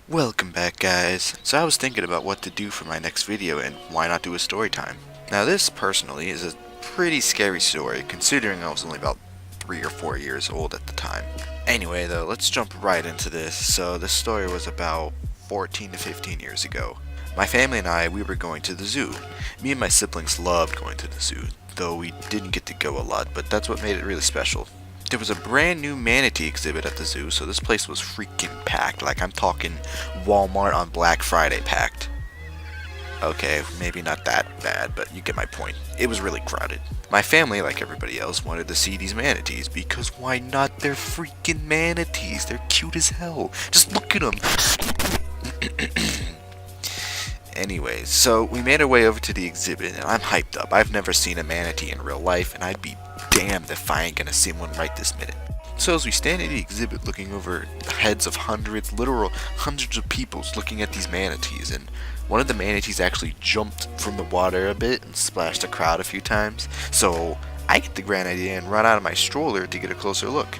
Welcome back, guys. So I was thinking about what to do for my next video and why not do a story time. Now this personally is a pretty scary story considering I was only about 3 or 4 years old at the time. Anyway though, let's jump right into this. So this story was about 14 to 15 years ago. My family and I, we were going to the zoo. Me and my siblings loved going to the zoo, though we didn't get to go a lot, but that's what made it really special. There was a brand new manatee exhibit at the zoo, so this place was freaking packed. Like, I'm talking Walmart on Black Friday packed. Okay, maybe not that bad, but you get my point. It was really crowded. My family, like everybody else, wanted to see these manatees because why not? They're freaking manatees. They're cute as hell. Just look at them. Anyways, so we made our way over to the exhibit, and I'm hyped up. I've never seen a manatee in real life, and I'd be damned if I ain't gonna see one right this minute. So as we stand at the exhibit looking over the heads of hundreds, literal hundreds of people looking at these manatees, and one of the manatees actually jumped from the water a bit and splashed the crowd a few times, so I get the grand idea and run out of my stroller to get a closer look.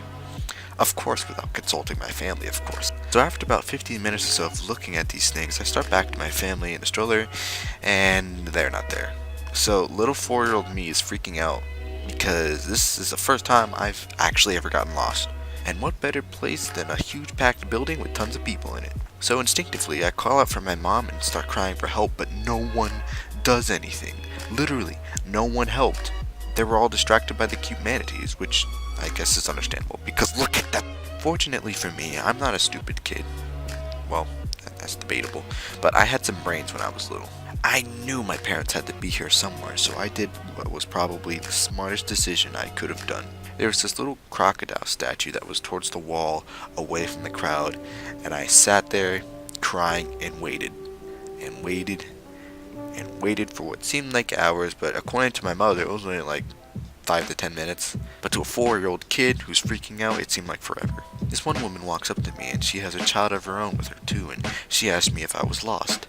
Of course, without consulting my family, of course. So after about 15 minutes or so of looking at these things, I start back to my family in the stroller, and they're not there. So little 4-year-old me is freaking out because this is the first time I've actually ever gotten lost. And what better place than a huge packed building with tons of people in it? So instinctively, I call out for my mom and start crying for help, but no one does anything. Literally, no one helped. They were all distracted by the cute manatees, which I guess is understandable, because look at them! Fortunately for me, I'm not a stupid kid. Well, that's debatable, but I had some brains when I was little. I knew my parents had to be here somewhere, so I did what was probably the smartest decision I could have done. There was this little crocodile statue that was towards the wall, away from the crowd, and I sat there, crying, and waited, and waited, and waited for what seemed like hours, but according to my mother, it was only like 5 to 10 minutes. But to a 4-year-old kid who's freaking out, it seemed like forever. This one woman walks up to me, and she has a child of her own with her too, and she asked me if I was lost.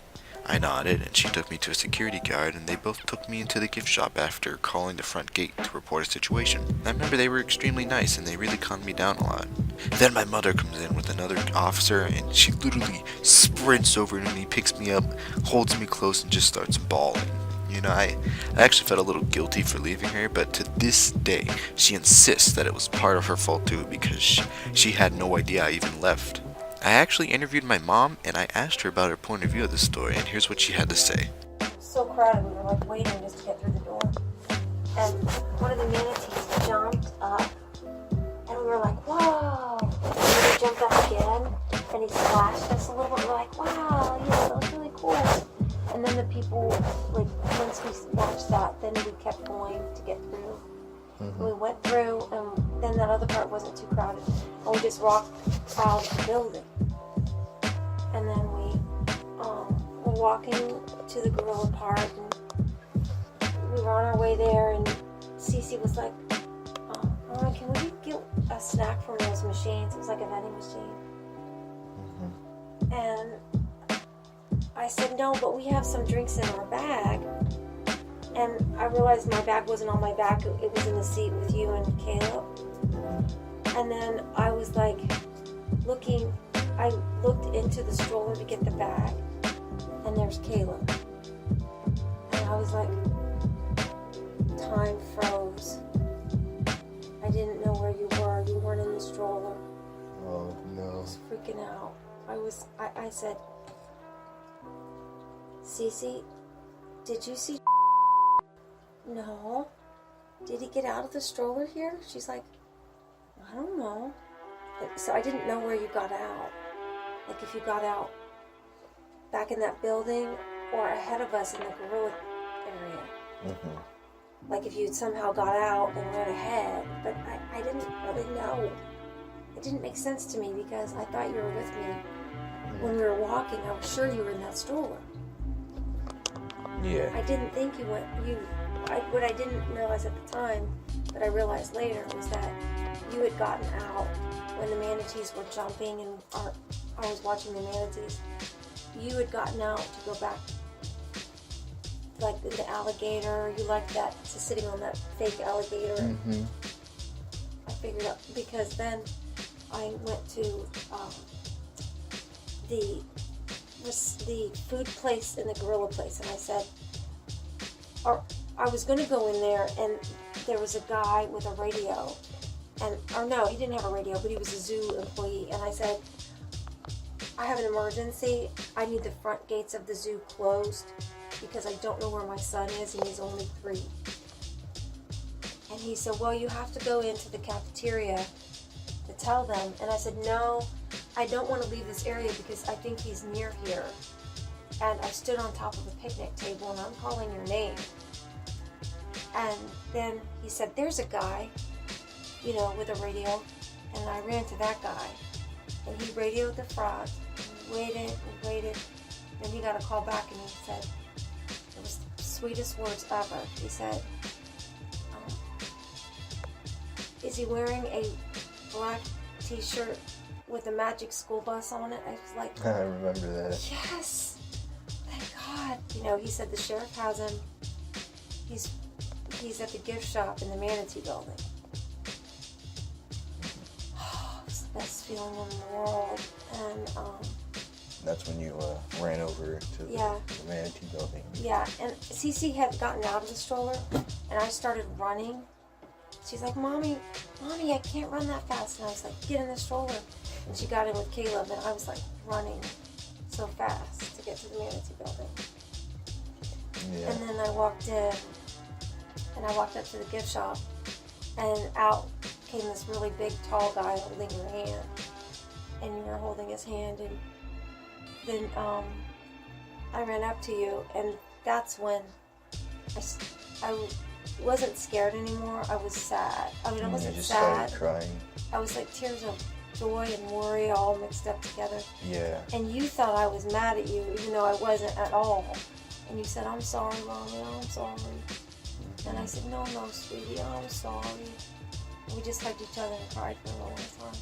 I nodded, and she took me to a security guard, and they both took me into the gift shop after calling the front gate to report a situation. I remember they were extremely nice, and they really calmed me down a lot. Then my mother comes in with another officer, and she literally sprints over to me, picks me up, holds me close, and just starts bawling. You know, I actually felt a little guilty for leaving her, but to this day, she insists that it was part of her fault too, because she had no idea I even left. I actually interviewed my mom, and I asked her about her point of view of the story, and here's what she had to say. So crowded, we were like waiting just to get through the door. And one of the manatees jumped up, and we were like, whoa! And then he jumped up again, and he splashed us a little bit. We were like, wow, yeah, that was really cool. And then the people, like, once we watched that, then we kept going to get through. We went through, and then that other part wasn't too crowded. And we just walked out of the building. And then we were walking to the gorilla park, and we were on our way there, and Cece was like, Mama, can we get a snack from those machines? It was like a vending machine. And I said, no, but we have some drinks in our bag. And I realized my bag wasn't on my back. It was in the seat with you and Caleb. And then I was like I looked into the stroller to get the bag, and there's Caleb. And I was like, time froze. I didn't know where you were. You weren't in the stroller. Oh no. I was freaking out. I said, Cece, did you see? No. Did he get out of the stroller here? She's like, I don't know. So I didn't know where you got out. Like if you got out back in that building or ahead of us in the gorilla area. Like if you somehow got out and ran ahead. But I didn't really know. It didn't make sense to me because I thought you were with me when we were walking. I was sure you were in that stroller. Yeah. I didn't think what I didn't realize at the time, but I realized later, was that you had gotten out when the manatees were jumping and I was watching the manatees. You had gotten out to go back, like the alligator. You liked that, to sitting on that fake alligator. I figured out, because then I went to the was the food place and the gorilla place, and I said, or I was going to go in there, and there was a guy with a radio, or no, he didn't have a radio, but he was a zoo employee, and I said, I have an emergency. I need the front gates of the zoo closed because I don't know where my son is, and he's only 3. And he said, well, you have to go into the cafeteria to tell them. And I said, no, I don't want to leave this area because I think he's near here. And I stood on top of a picnic table, and I'm calling your name. And then he said, there's a guy, you know, with a radio. And I ran to that guy. And he radioed the front, and waited and waited. Then he got a call back, and he said, it was the sweetest words ever. He said, is he wearing a black t-shirt with a magic school bus on it? I was like, I remember that. yes, thank God. You know, he said the sheriff has him. He's at the gift shop in the Manatee building. Oh, it's the best feeling in the world. And that's when you ran over to the Manatee building. Yeah, and Cece had gotten out of the stroller, and I started running. She's like, Mommy, I can't run that fast. And I was like, get in the stroller. And she got in with Caleb, and I was like running so fast to get to the Manatee building. Yeah. And then I walked in, and I walked up to the gift shop, and out came this really big, tall guy holding your hand. And you were holding his hand, and then I ran up to you, and that's when I wasn't scared anymore. I was sad. I mean, I wasn't just sad. Started crying. I was like tears of joy and worry all mixed up together. Yeah. And you thought I was mad at you, even though I wasn't at all. And you said, I'm sorry, Mommy, I'm sorry. And I said, no, sweetie, I'm sorry. And we just hugged each other and cried for a long time.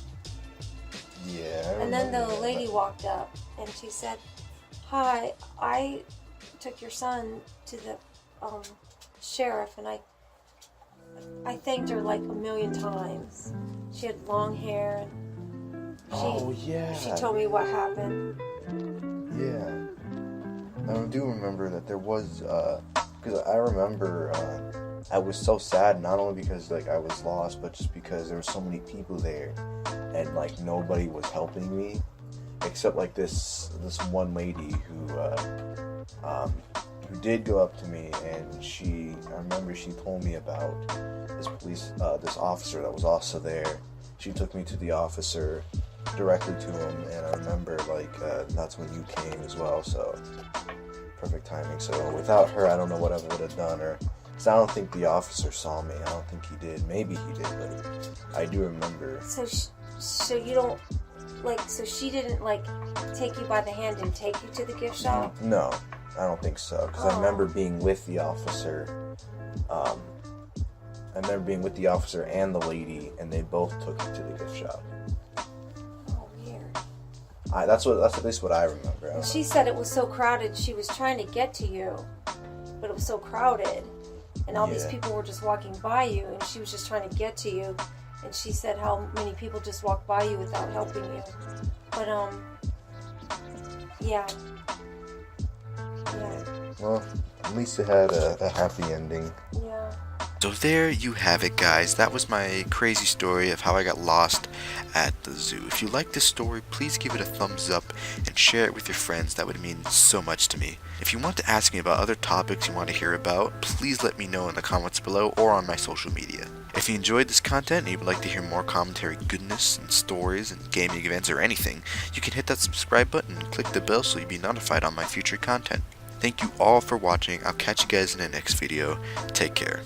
Yeah. And then the lady walked up, and she said, hi, I took your son to the sheriff, and I thanked her like a million times. She had long hair, and she told me what happened. Yeah. I do remember that there was, because I remember I was so sad, not only because like I was lost, but just because there were so many people there, and like nobody was helping me, except like this one lady who did go up to me, and I remember she told me about this officer that was also there. She took me to the officer, directly to him, and I remember like that's when you came as well, so perfect timing. So without her, I don't know what I would have done, because I don't think the officer saw me. I don't think he did. Maybe he did, but I do remember. So you don't, like, so she didn't like take you by the hand and take you to the gift shop? No. I don't think so, because I remember being with the officer. I remember being with the officer and the lady, and they both took me to the gift shop. Oh, weird. That's at least what I remember. And she said it was so crowded. She was trying to get to you, but it was so crowded, and all these people were just walking by you, and she was just trying to get to you. And she said how many people just walked by you without helping you. But yeah. Well, at least it had a happy ending. Yeah. So there you have it, guys. That was my crazy story of how I got lost at the zoo. If you like this story, please give it a thumbs up and share it with your friends. That would mean so much to me. If you want to ask me about other topics you want to hear about, please let me know in the comments below or on my social media. If you enjoyed this content and you would like to hear more commentary goodness and stories and gaming events or anything, you can hit that subscribe button and click the bell so you'll be notified on my future content. Thank you all for watching. I'll catch you guys in the next video. Take care.